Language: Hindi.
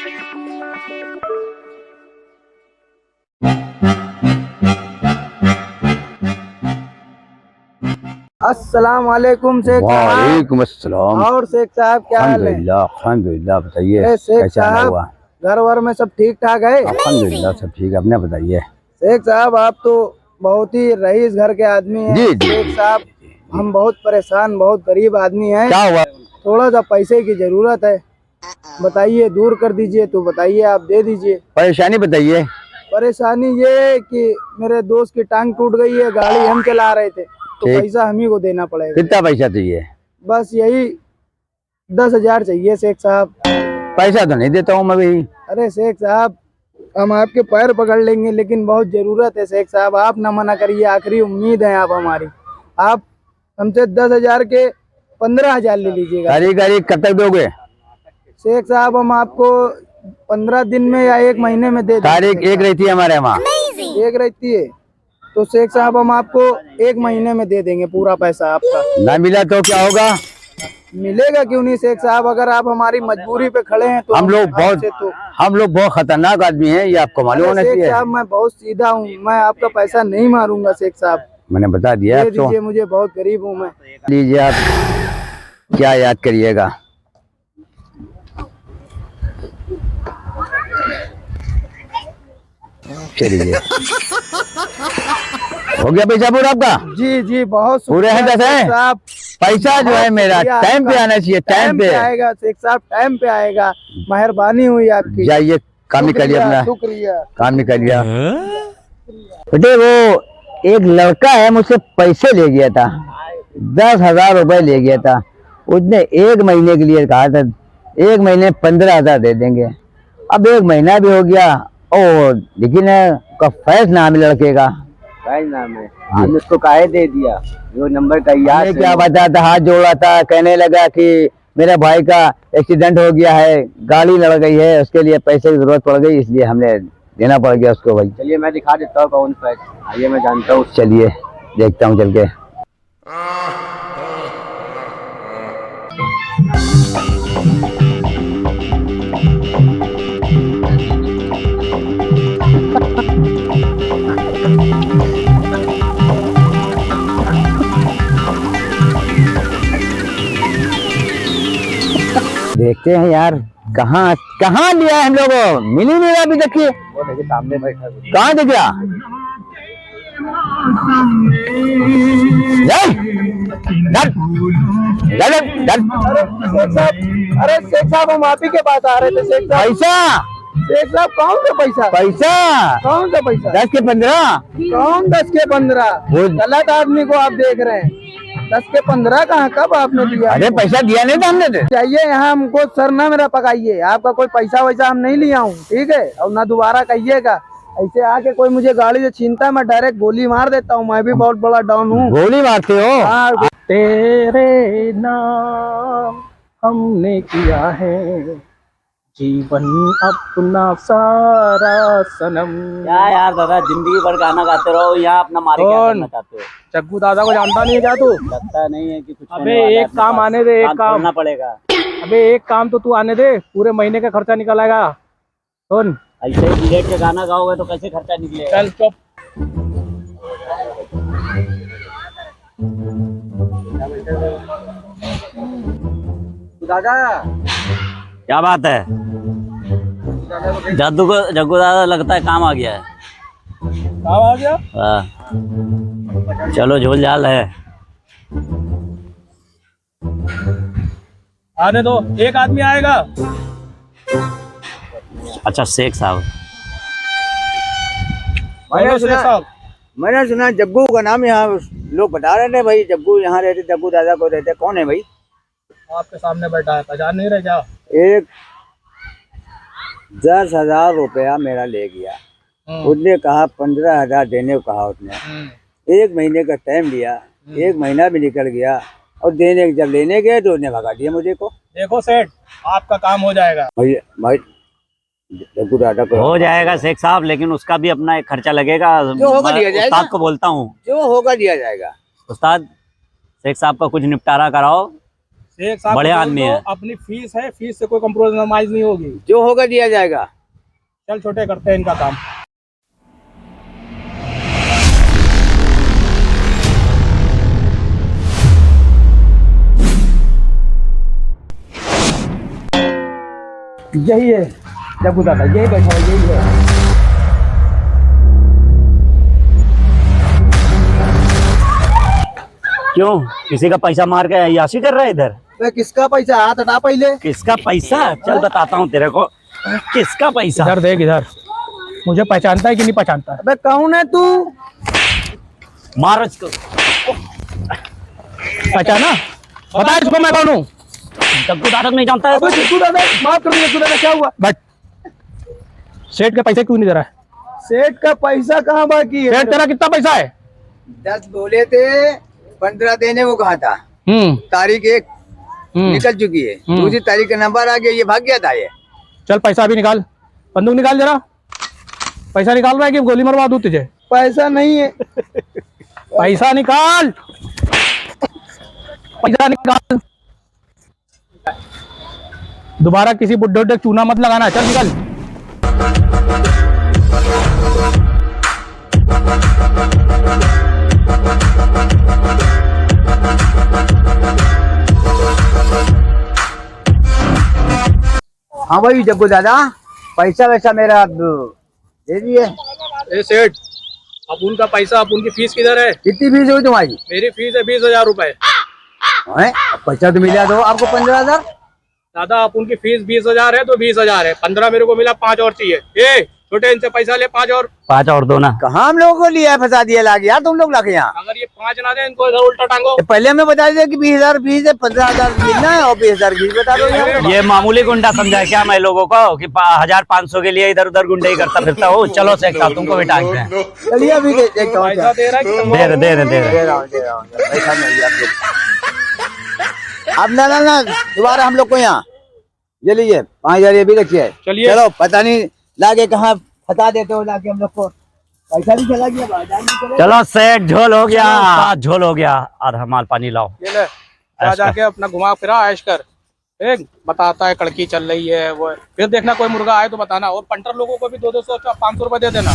अस्सलाम वालेकुम शेख साहब। वालेकुम अस्सलाम। और शेख साहब क्या हाल है? अल्हम्दुलिल्लाह बताइए शेख कैसा साहब हुआ? घर वर में सब ठीक ठाक है? अल्हम्दुलिल्लाह सब ठीक है, अपने बताइए। शेख साहब आप तो बहुत ही रईस घर के आदमी हैं। जी जी शेख साहब हम बहुत परेशान, बहुत गरीब आदमी हैं। क्या हुआ? थोड़ा सा पैसे की जरूरत है, बताइए दूर कर दीजिए। तो बताइए आप दे दीजिए। परेशानी बताइए। परेशानी ये है कि मेरे दोस्त की टांग टूट गई है, गाड़ी हम चला रहे थे तो ठीक। पैसा हम ही को देना पड़ेगा। कितना पैसा चाहिए? बस यही 10,000 चाहिए शेख साहब। पैसा तो नहीं देता हूँ मैं भी। अरे शेख साहब हम आपके पैर पकड़ लेंगे, लेकिन बहुत जरूरत है शेख साहब, आप ना मना करिए। आखिरी उम्मीद है आप हमारी। आप हमसे 10,000 के 15,000 ले लीजिएगा। तारीख कब तक दोगे? शेख साहब हम आपको 15 दिन में या 1 महीने में दे देंगे। तारीख एक रहती है हमारे वहाँ। एक रहती है तो शेख साहब हम आपको 1 महीने में दे देंगे पूरा पैसा आपका। ना मिला तो क्या होगा? मिलेगा क्यों नहीं शेख साहब, अगर आप हमारी मजबूरी पे खड़े हैं तो हम लोग बहुत खतरनाक आदमी हैं, ये आपको मालूम होना चाहिए। शेख साहब मैं बहुत सीधा हूँ, मैं आपका पैसा नहीं मारूंगा शेख साहब। मैंने बता दिया दे आपको। दीजिए, मुझे बहुत गरीब हूँ मैं। लीजिए आप, क्या याद करिएगा। चलिए हो गया पैसा पूरा आपका? जी जी बहुत पूरे हैं 10 हैं साहब। पैसा जो है मेरा टाइम पे आना चाहिए, टाइम पे आएगा शेख साहब, टाइम पे आएगा। मेहरबानी हुई आपकी। जाइए काम निकालिए अपना, शुक्रिया। काम निकालिए। बेटे वो एक लड़का है मुझसे पैसे ले गया था, 10,000 रुपए ले गया था। उसने 1 महीने के लिए कहा था, 1 महीने 15,000 दे देंगे। अब 1 महीना भी हो गया और लेकिन उसका फैज नाम है लड़के का। नाम है, हमने उसको काहे दे दिया, वो नंबर का याद क्या बता था, हाथ जोड़ा था, कहने लगा कि मेरे भाई का एक्सीडेंट हो गया है, गाड़ी लड़ गई है, उसके लिए पैसे की जरूरत पड़ गई, इसलिए हमने देना पड़ गया उसको। भाई चलिए मैं दिखा देता हूँ कौन फैज, आइए मैं जानता हूँ। चलिए देखता हूँ चल के। देखते हैं यार, कहाँ कहाँ लिया है हम लोगों, मिल ही नहीं रहा अभी तक। वो देखिए सामने बैठा है। कहाँ दिख रहा? अरे शेख साहब हम आप ही के पास आ रहे थे शेख साहब। पैसा? शेख साहब कौन सा पैसा? कौन सा पैसा? 10 के 15। कौन 10 के 15? गलत आदमी को आप देख रहे हैं। 10 के 15 कहाँ, कब आपने दिया? अरे पैसा दिया नहीं था हमने। चाहिए यहाँ हमको सर ना मेरा पकाइए, आपका कोई पैसा वैसा हम नहीं लिया हूँ, ठीक है? और ना दोबारा कहिएगा ऐसे आके कोई मुझे गाड़ी से छीनता है, मैं डायरेक्ट गोली मार देता हूँ। मैं भी बहुत बड़ा डॉन हूँ। गोली मारते हो? हाँ। तेरे नाम हमने किया है जीवन अपना सारा सनम। क्या यार दादा, जिंदगी भर गाना गाते रहो, यहाँ अपना मारे क्या करना चाहते हो? जग्गू दादा को जानता नहीं है क्या तू? लगता नहीं है कि कुछ अबे एक काम आने दे, एक काम करना पड़ेगा। अबे एक काम तो तू आने दे, पूरे महीने का खर्चा निकल आएगा। सुन, ऐसे ही लेट के गाना गाओगे तो कैसे खर्चा निकलेगा? चल चुप। दादा क्या बात है? जग्गू दादा लगता है काम आ गया है। काम आ गया? हाँ चलो झोल झाल है। आने दो, एक आदमी आएगा। अच्छा शेख साहब, मैंने सुना जग्गू का नाम, यहाँ लोग बता रहे थे भाई जग्गू यहाँ रहते, जग्गू दादा को रहते। कौन है भाई? आपके सामने बैठा है, पहचान नहीं रहे क्या? एक 10,000 रुपया मेरा ले गया, उसने कहा 15,000 देने को कहा उसने। 1 महीने का टाइम लिया, 1 महीना भी निकल गया और देने जब लेने गए तो उसने भगा दिया मुझे को। देखो सेठ, आपका काम हो जाएगा। भाई जग्गू दादा को हो जाएगा शेख साहब, लेकिन उसका भी अपना एक खर्चा लगेगा। जो होगा दिया जाएगा। उस्ताद को बोलता हूँ, जो होगा दिया जाएगा। उस्ताद शेख साहब का कुछ निपटारा कराओ, शेख साहब बड़े को बोल आदमी दो, हैं। अपनी फीस है, फीस से कोई कम्प्रोमाइज नहीं होगी। जो होगा दिया जाएगा। चल छोटे करते हैं इनका काम। यही है जब दादा, यही बैठा है, यही है। क्यों किसी का पैसा मार के अय्याशी कर रहा है इधर? बे किसका पैसा, हाथ हटा पहले। किसका पैसा? चल बताता हूँ तेरे को किसका पैसा। इधर देख इधर, मुझे पहचानता है कि नहीं पहचानता है? अबे कौन है तू? मारो इसको। पहचाना? बता इसको मैं कौन हूँ? जग्गू दादा नहीं जानता है? अबे चिक्कू दादा, माफ कर दीजिए चिक्कू दादा, क्या हुआ? बट सेठ के पैसे क्यों नहीं दे रहा है? सेठ का पैसा कहाँ बाकी है? सेठ तेरा कितना पैसा है? 10 बोले थे, 15 देने को कहा था। तारीख 1 निकल चुकी है, दूसरी तारीख का नंबर आ गया, ये भाग गया था ये। चल पैसा अभी निकाल, बंदूक निकाल जरा। पैसा निकाल रहा है कि गोली मरवा दूं तुझे? पैसा नहीं है। पैसा निकाल, पैसा निकाल। दोबारा किसी बुड्ढे उड्ढे चूना मत लगाना। चल निकल। हाँ भाई जग्गू दादा, पैसा वैसा मेरा अब दे दिए। ए सेठ, अपुन का पैसा, अपुन की फीस किधर है? कितनी फीस हुई तुम्हारी? मेरी फीस है 20,000 रुपए। हैं? पैसा तो मिला दो आपको 15,000। दादा अपुन की फीस 20,000 है तो 20,000 है, 15 मेरे को मिला, 5 और चाहिए। ए छोटे, इनसे पैसा ले 5 और। 5 और दो ना। कहाँ हम लोगों को लिया है, फंसा दिया लाके यार तुम लोग लाके यहाँ। अगर ये 5 ना दे, इनको इधर उल्टा टांगो। पहले हमें बता दिया कि 20,000 फीस है, 15,000 मिलना है और 20,000 फीस बता दो यार। ये मामूली गुंडा समझा है क्या मैं लोगों को कि 1,500 के लिए इधर उधर गुंडे ही करता फिरता हूँ? चलो शेख साहब तुमको भी टांगते हैं। चलिए अभी देखता हूँ पैसा दे रहा है कि तुम- दे रहे। दे रहा हूँ पैसा नहीं है आपको। अब ना दोबारा हम लोग को यहाँ ये लीजिए 5,000 ये भी रखिए। चलिए। चलो पता नहीं लाके कहाँ फंसा देते हो लाके हम लोग को। पैसा भी चला गया, बाजार भी चला गया। चलो सेठ, झोल हो गया, झोल हो गया। आधा माल पानी लाओ। ये ले, जा जाके अपना घुमा फिरा ऐश कर। एक बताता है कड़की चल रही है वो, फिर देखना कोई मुर्गा आए तो बताना। और पंटर लोगों को भी 200-500 रुपए दे देना।